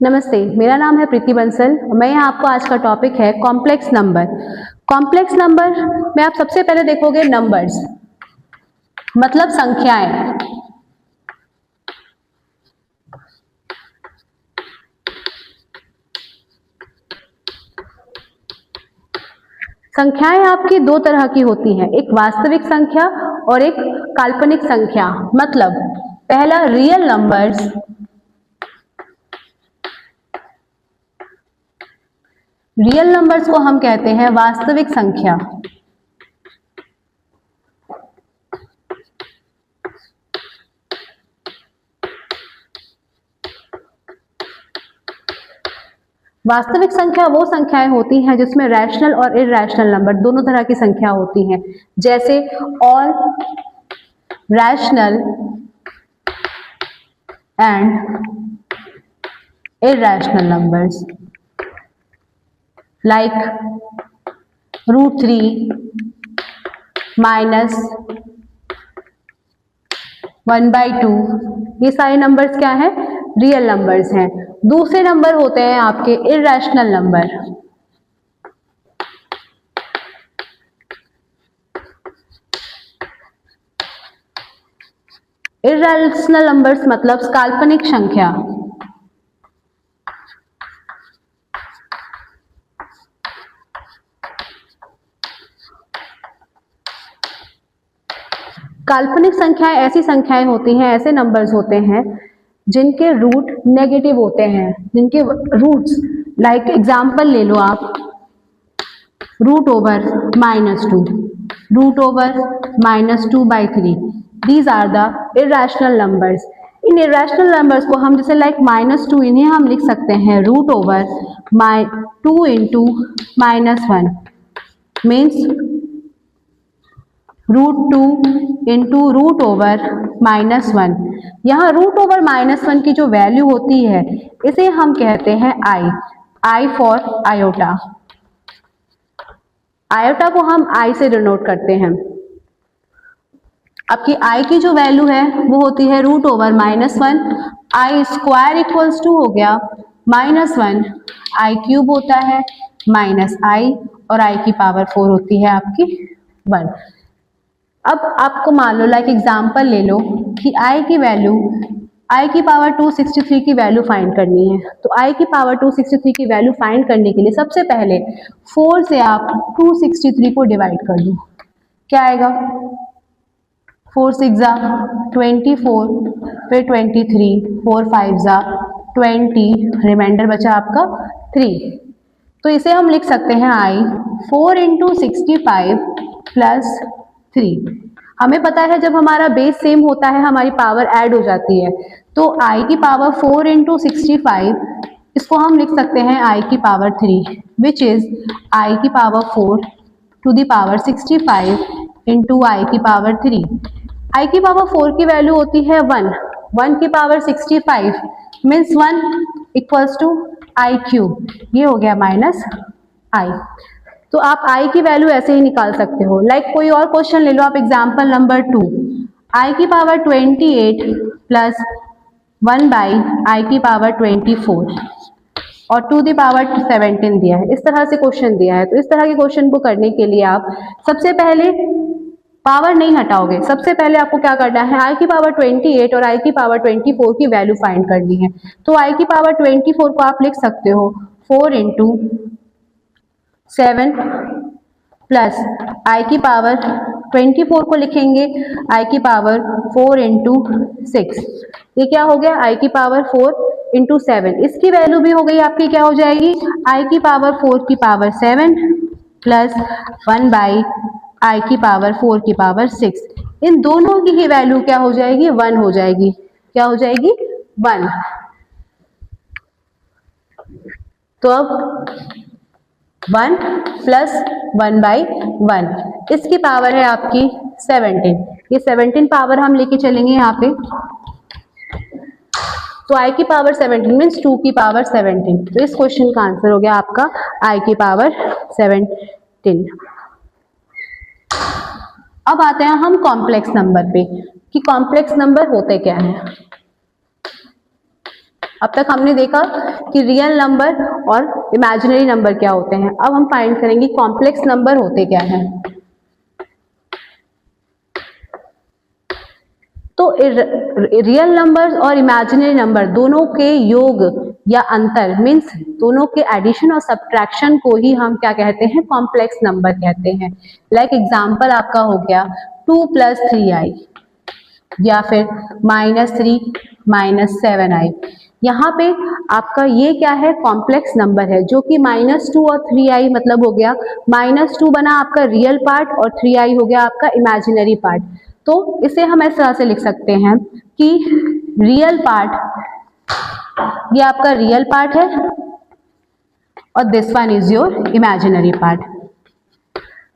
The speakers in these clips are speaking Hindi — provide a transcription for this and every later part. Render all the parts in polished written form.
नमस्ते, मेरा नाम है प्रीति बंसल। मैं यहाँ आपको आज का टॉपिक है कॉम्प्लेक्स नंबर। कॉम्प्लेक्स नंबर में आप सबसे पहले देखोगे नंबर्स, मतलब संख्याएं। संख्याएं आपकी दो तरह की होती हैं, एक वास्तविक संख्या और एक काल्पनिक संख्या। मतलब पहला रियल नंबर्स, रियल नंबर्स को हम कहते हैं वास्तविक संख्या। वास्तविक संख्या वो संख्याएं होती हैं जिसमें रैशनल और इरैशनल नंबर दोनों तरह की संख्या होती हैं, जैसे all rational and irrational numbers like √3 -1/2। ये सारे नंबर्स क्या हैं? रियल नंबर्स हैं। दूसरे नंबर होते हैं आपके इरैशनल नंबर। इरैशनल नंबर्स मतलब काल्पनिक संख्या। काल्पनिक संख्याएं ऐसी संख्याएं होती हैं, ऐसे नंबर्स होते हैं जिनके रूट नेगेटिव होते हैं, जिनके रूट्स लाइक एग्जाम्पल ले लो आप, √/-2, √/-2/3। These are the irrational numbers. इन इरैशनल नंबर्स को हम जैसे लाइक -2, इन्हें हम लिख सकते हैं √/2 × -1 मीन्स √2 × √/-1। यहाँ √/-1 की जो वैल्यू होती है इसे हम कहते हैं आई फॉर आयोटा। आयोटा को हम आई से डिनोट करते हैं। आपकी आई की जो वैल्यू है वो होती है √/-1। आई स्क्वायर इक्वल्स टू हो गया -1, आई क्यूब होता है -i और आई की पावर 4 होती है आपकी 1। अब आपको मान लो लाइक एग्जाम्पल ले लो कि आई की वैल्यू, आई की पावर 263 की वैल्यू फाइंड करनी है। तो आई की पावर 263 की वैल्यू फाइंड करने के लिए सबसे पहले 4 से आप 263 को डिवाइड कर दो। क्या आएगा? 4 6 24, फिर 23, 4 5 20, रिमाइंडर बचा आपका 3। तो इसे हम लिख सकते हैं आई 4 × 65 + 3। हमें पता है जब हमारा बेस सेम होता है हमारी पावर ऐड हो जाती है। तो आई की पावर 4 × 65, इसको हम लिख सकते हैं आई की पावर 3, विच इज आई की पावर 4 ⁻65 × आई की पावर 3। आई की पावर 4 की वैल्यू होती है 1, 1 की पावर 65 मीन्स 1 = i³। ये हो गया -i। तो आप आई की वैल्यू ऐसे ही निकाल सकते हो। लाइक कोई और क्वेश्चन ले लो आप, एग्जाम्पल नंबर 2, आई की पावर 28 + 1/आई की पावर 24 और 2⁻17 दिया है। इस तरह से क्वेश्चन दिया है। तो इस तरह के क्वेश्चन को करने के लिए आप सबसे पहले पावर नहीं हटाओगे, सबसे पहले आपको क्या करना है, आई की पावर 28 और आई की पावर 24 की वैल्यू फाइंड करनी है। तो आई की पावर 24 को आप लिख सकते हो 4 × 7 प्लस आई की पावर 24 को लिखेंगे आई की पावर 4 × 6। ये क्या हो गया? आई की पावर 4 × 7। इसकी वैल्यू भी हो गई आपकी, क्या हो जाएगी? आई की पावर 4 की पावर 7 + 1/आई की पावर 4 की पावर 6। इन दोनों की ही वैल्यू क्या हो जाएगी? 1 हो जाएगी। क्या हो जाएगी? 1। तो अब 1 + 1/1, इसकी पावर है आपकी 17। ये 17 पावर हम लेके चलेंगे यहाँ पे। तो आई की पावर 17 मीन्स 2 की पावर 17। तो इस क्वेश्चन का आंसर हो गया आपका आई की पावर 17। अब आते हैं हम कॉम्प्लेक्स नंबर पे कि कॉम्प्लेक्स नंबर होते क्या हैं। अब तक हमने देखा कि रियल नंबर और इमेजिनरी नंबर क्या होते हैं। अब हम फाइंड करेंगे कॉम्प्लेक्स नंबर होते क्या हैं। तो रियल नंबर्स और इमेजिनरी नंबर दोनों के योग या अंतर मीन्स दोनों के एडिशन और सब्ट्रैक्शन को ही हम क्या कहते हैं, कॉम्प्लेक्स नंबर कहते हैं। लाइक एग्जांपल आपका हो गया 2 + 3i या फिर -3 - 7i। यहाँ पे आपका ये क्या है, कॉम्प्लेक्स नंबर है, जो कि -2 और 3i मतलब हो गया -2 बना आपका रियल पार्ट और 3i हो गया आपका इमेजिनरी पार्ट। तो इसे हम इस तरह से लिख सकते हैं कि रियल पार्ट, ये आपका रियल पार्ट है और this one is your imaginary part.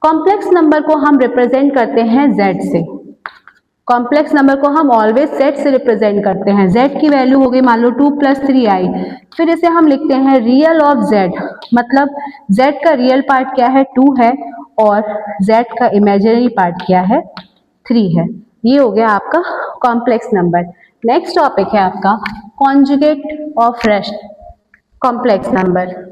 Complex number को हम रिप्रेजेंट करते हैं z से। कॉम्प्लेक्स नंबर को हम ऑलवेज z से रिप्रेजेंट करते हैं। z की वैल्यू हो गई मान लो 2 + 3i, फिर इसे हम लिखते हैं रियल ऑफ z, मतलब z का रियल पार्ट क्या है, 2 है, और z का इमेजिनरी पार्ट क्या है, 3 है। ये हो गया आपका कॉम्प्लेक्स नंबर। नेक्स्ट टॉपिक है आपका conjugate of rest complex number.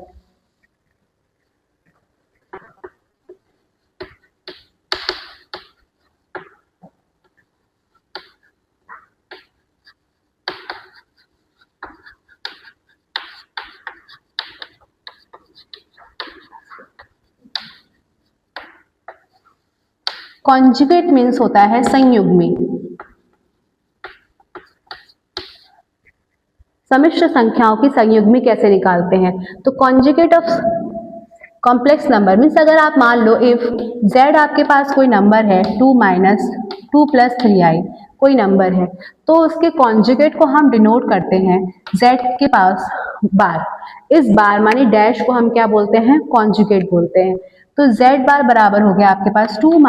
Conjugate means होता है संयुग्मी। सम्मिश्र संख्याओं की संयुग्मी कैसे निकालते हैं, तो conjugate of complex number means अगर आप मान लो इफ z आपके पास कोई नंबर है 2 - 2 + 3i कोई नंबर है, तो उसके कॉन्जुगेट को हम डिनोट करते हैं z के पास बार। इस बार माने डैश को हम क्या बोलते हैं, कॉन्जुगेट बोलते हैं। तो z बार बराबर हो गया आपके पास 2 -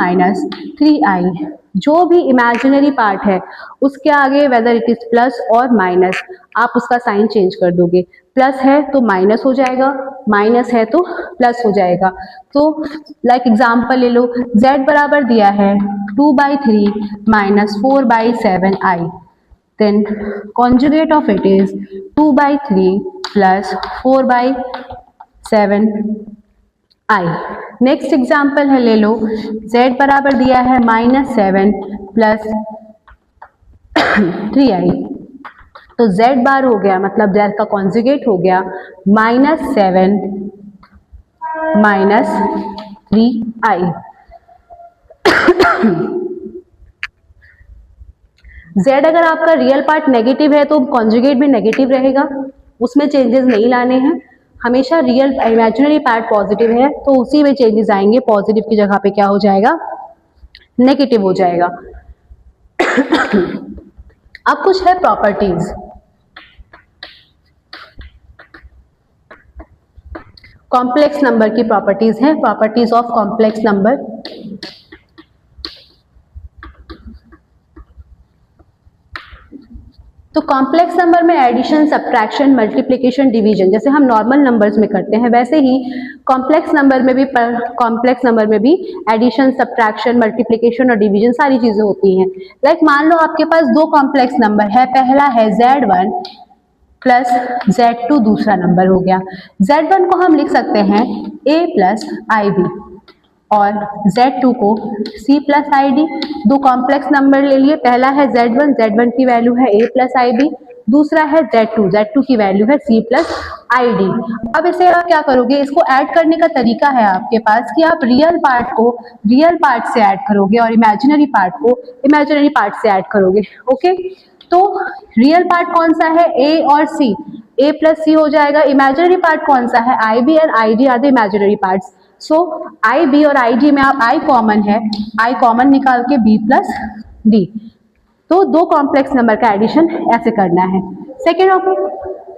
3i, जो भी इमेजिनरी पार्ट है उसके आगे वेदर इट इज प्लस और माइनस, आप उसका साइन चेंज कर दोगे। प्लस है तो माइनस हो जाएगा, माइनस है तो प्लस हो जाएगा। तो लाइक एग्जांपल ले लो, z बराबर दिया है 2/3 - 4/7i, then conjugate of it is 2/3 + 4/7i। Next example है ले लो, z बराबर दिया है -7 + 3i, तो z बार हो गया मतलब z का कॉन्जुगेट हो गया -7 - 3i। z अगर आपका रियल पार्ट नेगेटिव है तो कॉन्जुगेट भी नेगेटिव रहेगा, उसमें चेंजेस नहीं लाने हैं। हमेशा रियल इमेजिनरी पार्ट पॉजिटिव है तो उसी में चेंजेस आएंगे, पॉजिटिव की जगह पे क्या हो जाएगा, नेगेटिव हो जाएगा। अब कुछ है प्रॉपर्टीज। कॉम्प्लेक्स नंबर की प्रॉपर्टीज है, प्रॉपर्टीज ऑफ कॉम्प्लेक्स नंबर। तो कॉम्प्लेक्स नंबर में एडिशन, सब्ट्रैक्शन, मल्टीप्लिकेशन, डिवीजन जैसे हम नॉर्मल नंबर्स में करते हैं, वैसे ही कॉम्प्लेक्स नंबर में भी एडिशन, सब्ट्रैक्शन, मल्टीप्लिकेशन और डिवीजन सारी चीजें होती हैं। लाइक मान लो आपके पास दो कॉम्प्लेक्स नंबर है, पहला है z1 + z2, दूसरा नंबर हो गया z1 को हम लिख सकते हैं a + ib और z2 को c + id। दो कॉम्प्लेक्स नंबर ले लिए, पहला है z1 की वैल्यू है a + ib, दूसरा है z2 की वैल्यू है c + id। अब इसे आप क्या करोगे, इसको ऐड करने का तरीका है आपके पास कि आप रियल पार्ट को रियल पार्ट से ऐड करोगे और इमेजिनरी पार्ट को इमेजिनरी पार्ट से ऐड करोगे। ओके, तो रियल पार्ट कौन सा है, a और c, a + c हो जाएगा। इमेजिनरी पार्ट कौन सा है, ib और id are the imaginary parts. So ib और id में आप i कॉमन है, i कॉमन निकाल के b + d। तो दो कॉम्प्लेक्स नंबर का एडिशन ऐसे करना है। सेकेंड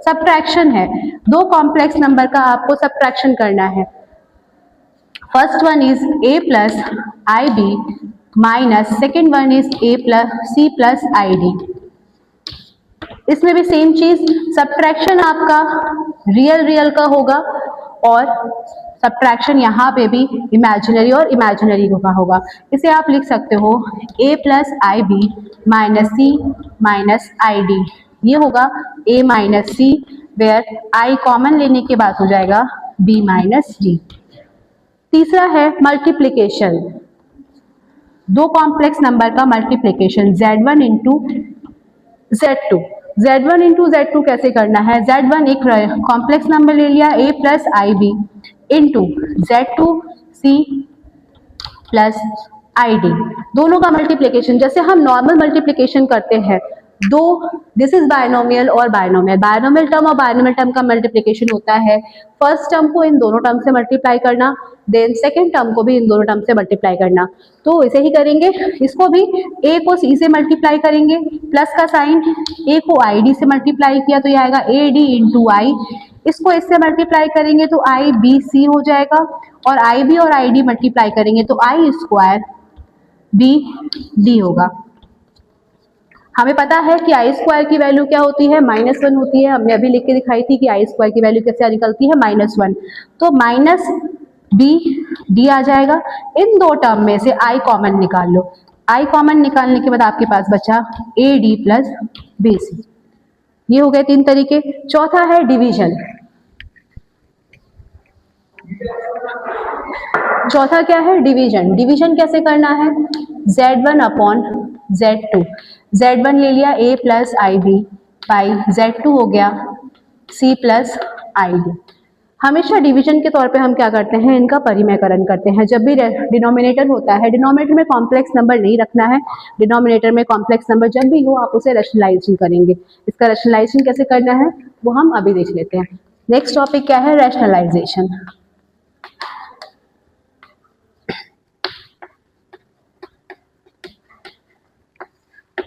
सब्ट्रैक्शन है, दो कॉम्प्लेक्स नंबर का आपको सब्ट्रैक्शन करना है। First one is a + ib minus second one is a + c + id। इसमें भी सेम चीज, सब्ट्रैक्शन आपका रियल का होगा और सब्ट्रैक्शन यहाँ पे भी इमेजिनरी और इमेजिनरी का होगा। इसे आप लिख सकते हो a + ib - c - id। ये होगा a minus c, where i common लेने के बाद हो जाएगा b माइनस डी। तीसरा है मल्टीप्लीकेशन, दो कॉम्प्लेक्स नंबर का multiplication z1 into z2। z1 into z2 कैसे करना है, z1 एक कॉम्प्लेक्स नंबर ले लिया a plus i b into z2 c plus i d, दोनों का मल्टीप्लीकेशन जैसे हम नॉर्मल मल्टीप्लीकेशन करते हैं दो, दिस इज बायनोमियल और बायनोमियल, बायनोमियल टर्म और बायनोमियल टर्म का मल्टीप्लीकेशन होता है फर्स्ट टर्म को इन दोनों टर्म से मल्टीप्लाई करना, देन सेकेंड टर्म को भी इन दोनों टर्म से मल्टीप्लाई करना। तो इसे ही करेंगे, इसको भी a को c से मल्टीप्लाई करेंगे, प्लस का साइन, a को आई डी से मल्टीप्लाई किया तो ये आएगा ए डी इंटू आई, इसको इससे मल्टीप्लाई करेंगे तो आई बी सी हो जाएगा, और आई बी और आई डी मल्टीप्लाई करेंगे तो आई स्क्वायर बी डी होगा। हमें पता है कि आई स्क्वायर की वैल्यू क्या होती है, -1 होती है, हमने अभी लिख के दिखाई थी कि आई स्क्वायर की वैल्यू कैसे निकलती है, -1, तो माइनस बी डी आ जाएगा। इन दो टर्म में से आई कॉमन निकाल लो, आई कॉमन निकालने के बाद आपके पास बचा a d plus b c. ये हो गए 3 तरीके। चौथा है डिवीजन, चौथा क्या है डिवीजन। डिवीजन कैसे करना है, z1 अपॉन z2, z1 ले लिया a plus i b by z2 हो गया c प्लस आई डी। हमेशा डिवीजन के तौर पे हम क्या करते हैं, इनका परिमेयकरण करते हैं। जब भी डिनोमिनेटर होता है, डिनोमिनेटर में कॉम्प्लेक्स नंबर नहीं रखना है, डिनोमिनेटर में कॉम्प्लेक्स नंबर जब भी हो आप उसे रैशनलाइजेशन करेंगे। इसका रैशनलाइजेशन कैसे करना है वो हम अभी देख लेते हैं। नेक्स्ट टॉपिक क्या है, रैशनलाइजेशन।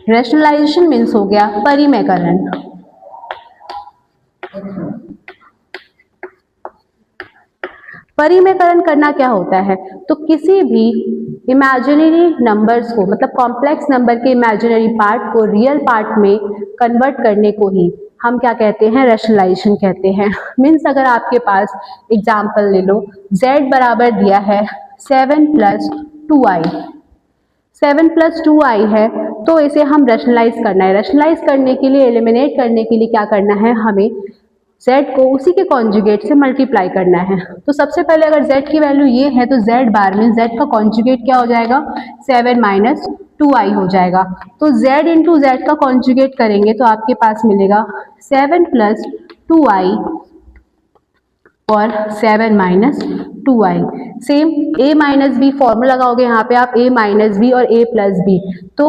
रैशनलाइजेशन मीन्स हो गया परिमेयकरण। परिमेयकरण करना क्या होता है, तो किसी भी इमेजिनरी नंबर्स को, मतलब कॉम्प्लेक्स नंबर के इमेजिनरी पार्ट को रियल पार्ट में कन्वर्ट करने को ही हम क्या कहते हैं, रैशनलाइजेशन कहते हैं। मीन्स अगर आपके पास एग्जाम्पल ले लो, z बराबर दिया है 7 प्लस 2i, 7 प्लस 2i है, तो इसे हम रैशनलाइज करना है। रैशनलाइज करने के लिए, एलिमिनेट करने के लिए क्या करना है, हमें z को उसी के कॉन्जुगेट से मल्टीप्लाई करना है। तो सबसे पहले अगर z की वैल्यू ये है तो z बार में z का कॉन्जुगेट क्या हो जाएगा, 7 माइनस 2i हो जाएगा। तो z इंटू z का कॉन्जुगेट करेंगे तो आपके पास मिलेगा 7 प्लस 2i और 7 minus 2i। Same a minus b formula लगाओगे यहाँ पे आप, a माइनस बी और a प्लस बी, तो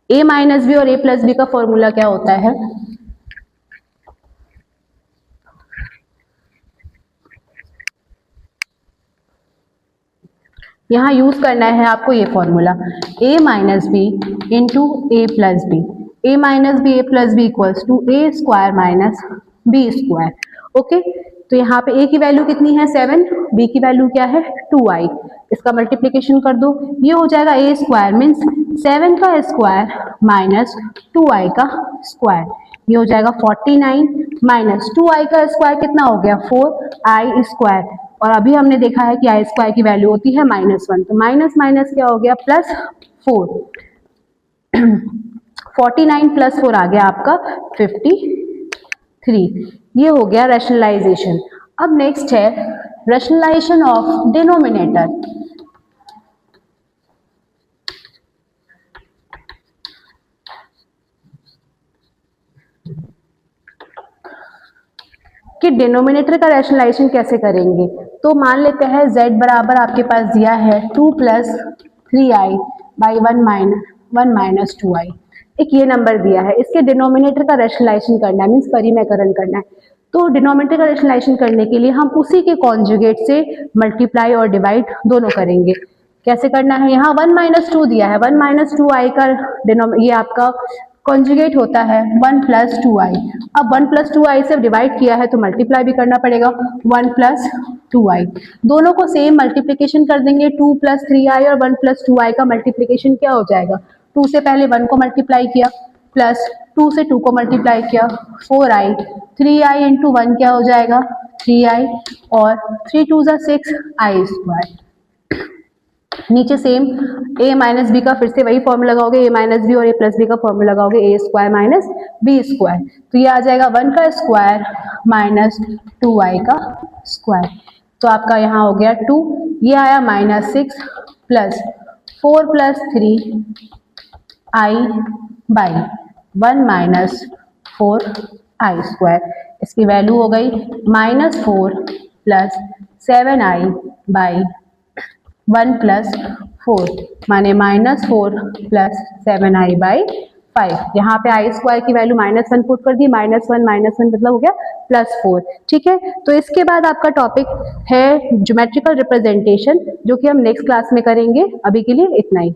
a माइनस बी और a प्लस बी का फॉर्मूला क्या होता है, यहाँ यूज करना है आपको ये formula, a minus b into a plus b, a minus b a plus b equals to a square minus b square. Okay, तो यहाँ पे a की वैल्यू कितनी है 7, b की वैल्यू क्या है 2i, इसका मल्टीप्लिकेशन कर दो, ये हो जाएगा a स्क्वायर मीन्स 7 का स्क्वायर माइनस 2i का स्क्वायर, ये हो जाएगा 49 माइनस 2i का स्क्वायर कितना हो गया 4i स्क्वायर, और अभी हमने देखा है कि i स्क्वायर की वैल्यू होती है -1, तो माइनस माइनस क्या हो गया प्लस 4, 49 प्लस 4 आ गया आपका 53, ये हो गया रैशनलाइजेशन। अब नेक्स्ट है रैशनलाइजेशन ऑफ डिनोमिनेटर। कि डिनोमिनेटर का रैशनलाइजेशन कैसे करेंगे, तो मान लेते हैं z बराबर आपके पास दिया है 2 plus 3i by 1 minus 2i, एक ये नंबर दिया है, इसके डिनोमिनेटर का रैशनलाइजेशन करना है, मीन्स परिमेयकरण करना है। तो डिनोमिनेटर का रैशनलाइजेशन करने के लिए हम उसी के कॉन्जुगेट से मल्टीप्लाई और डिवाइड दोनों करेंगे। कैसे करना है, यहाँ 1 माइनस 2 दिया है, 1 माइनस 2i का ये आपका कॉन्जुगेट होता है 1 प्लस 2i, अब 1 प्लस 2i से डिवाइड किया है तो मल्टीप्लाई भी करना पड़ेगा 1 प्लस 2i, दोनों को सेम मल्टीप्लिकेशन कर देंगे, 2 प्लस 3i और 1 प्लस 2i का मल्टीप्लिकेशन क्या हो जाएगा, 2 से पहले 1 को मल्टीप्लाई किया प्लस 2 से 2 को मल्टीप्लाई किया 4i, 3i इंटू 1 क्या हो जाएगा 3i और 3 2 6 i स्क्वायर। नीचे सेम a माइनस बी का फिर से वही फॉर्मूला लगाओगे, a माइनस बी और a प्लस बी का फॉर्मूला लगाओगे, a square minus b square, तो ये आ जाएगा 1 का स्क्वायर माइनस 2i का स्क्वायर। तो आपका यहाँ हो गया 2, ये आया -6 plus 4 plus 3i by 1 minus 4i square. इसकी वैल्यू हो गई -4 प्लस 7i बाई 1 प्लस 4 माने -4 प्लस 7i बाई 5। यहाँ पे आई स्क्वायर की वैल्यू -1 पुट कर दी, -1 मतलब हो गया +4। ठीक है, तो इसके बाद आपका टॉपिक है ज्योमेट्रिकल रिप्रेजेंटेशन, जो कि हम नेक्स्ट क्लास में करेंगे। अभी के लिए इतना ही।